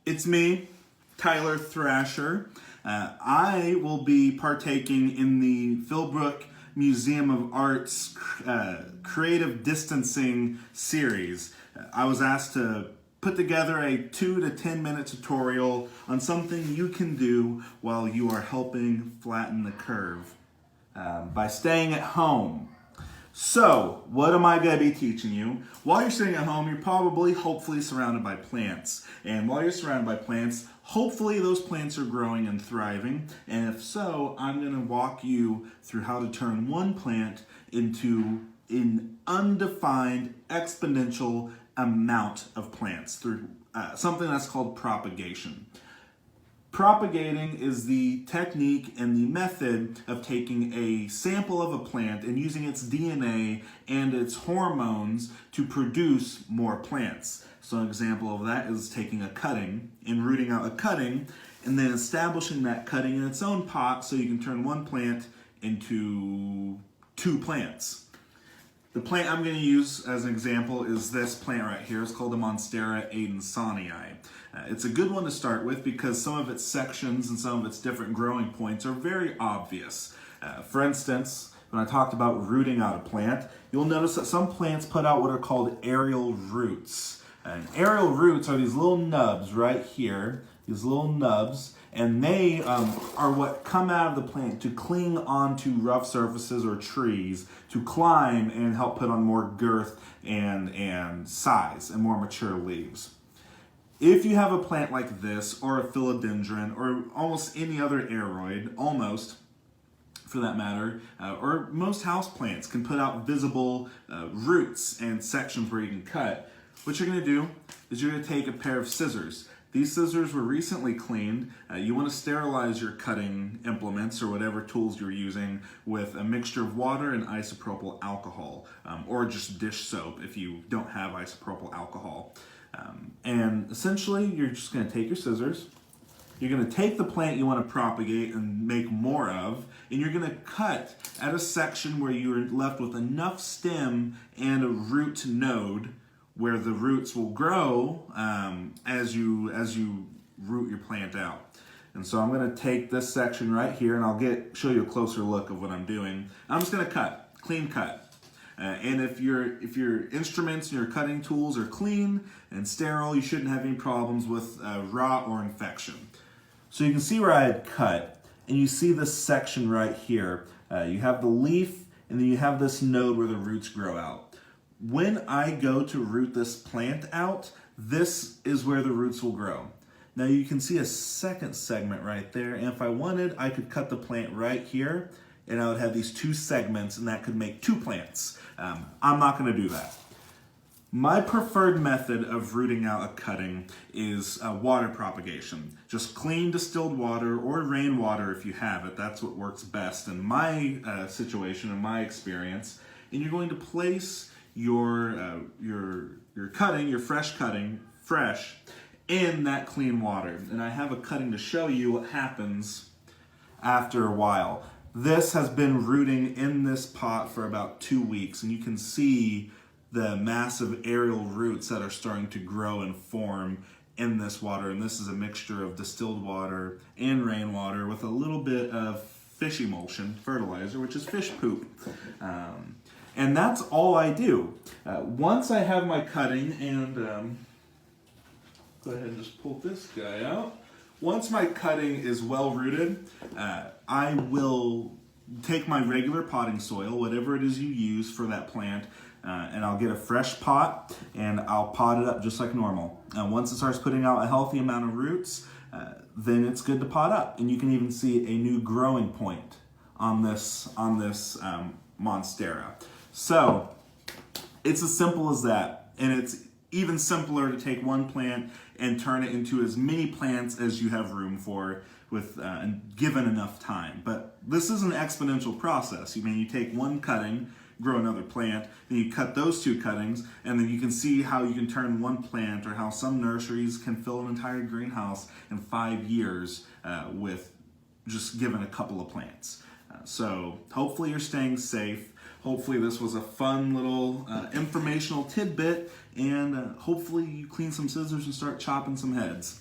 It's me, Tyler Thrasher. I will be partaking in the Philbrook Museum of Art's Creative Distancing series. I was asked to put together a 2 to 10 minute tutorial on something you can do while you are helping flatten the curve by staying at home. So, what am I going to be teaching you? While you're sitting at home, you're probably, hopefully, surrounded by plants. And while you're surrounded by plants, hopefully those plants are growing and thriving. And if so, I'm going to walk you through how to turn one plant into an undefined exponential amount of plants through something that's called propagation. Propagating is the technique and the method of taking a sample of a plant and using its DNA and its hormones to produce more plants. So an example of that is taking a cutting and rooting out a cutting and then establishing that cutting in its own pot so you can turn one plant into 2 plants. The plant I'm going to use as an example is this plant right here. It's called the monstera adansonii. It's a good one to start with because some of its sections and some of its different growing points are very obvious. For instance, when I talked about rooting out a plant, you'll notice that some plants put out what are called aerial roots. And aerial roots are these little nubs right here, these little nubs, and they are what come out of the plant to cling onto rough surfaces or trees, to climb and help put on more girth and size and more mature leaves. If you have a plant like this, or a philodendron, or almost any other aroid, almost, for that matter, or most houseplants can put out visible roots and sections where you can cut, what you're going to do is you're going to take a pair of scissors. These scissors were recently cleaned. You want to sterilize your cutting implements or whatever tools you're using with a mixture of water and isopropyl alcohol, or just dish soap if you don't have isopropyl alcohol. And essentially, you're just going to take your scissors, you're going to take the plant you want to propagate and make more of, and you're going to cut at a section where you're left with enough stem and a root node where the roots will grow as you root your plant out. And so I'm going to take this section right here, and I'll show you a closer look of what I'm doing. I'm just going to cut, clean cut. And if your instruments and your cutting tools are clean and sterile, you shouldn't have any problems with rot or infection. So you can see where I had cut, and you see this section right here. You have the leaf, and then you have this node where the roots grow out. When I go to root this plant out, this is where the roots will grow. Now you can see a second segment right there, and if I wanted, I could cut the plant right here, and I would have these 2 segments, and that could make 2 plants. I'm not going to do that. My preferred method of rooting out a cutting is water propagation. Just clean distilled water or rainwater if you have it. That's what works best in my situation, in my experience. And you're going to place your cutting, your fresh cutting, in that clean water. And I have a cutting to show you what happens after a while. This has been rooting in this pot for about 2 weeks, and you can see the massive aerial roots that are starting to grow and form in this water. And this is a mixture of distilled water and rainwater with a little bit of fish emulsion, fertilizer, which is fish poop. And that's all I do. Once I have my cutting, and go ahead and just pull this guy out. Once my cutting is well rooted, I will take my regular potting soil, whatever it is you use for that plant, and I'll get a fresh pot and I'll pot it up just like normal. Once it starts putting out a healthy amount of roots, then it's good to pot up. And you can even see a new growing point on this monstera. So it's as simple as that, and it's even simpler to take one plant and turn it into as many plants as you have room for with given enough time. But this is an exponential process. You take one cutting, grow another plant, then you cut those 2 cuttings, and then you can see how you can turn one plant, or how some nurseries can fill an entire greenhouse in 5 years with just given a couple of plants. So hopefully you're staying safe. Hopefully this was a fun little informational tidbit, and hopefully you clean some scissors and start chopping some heads.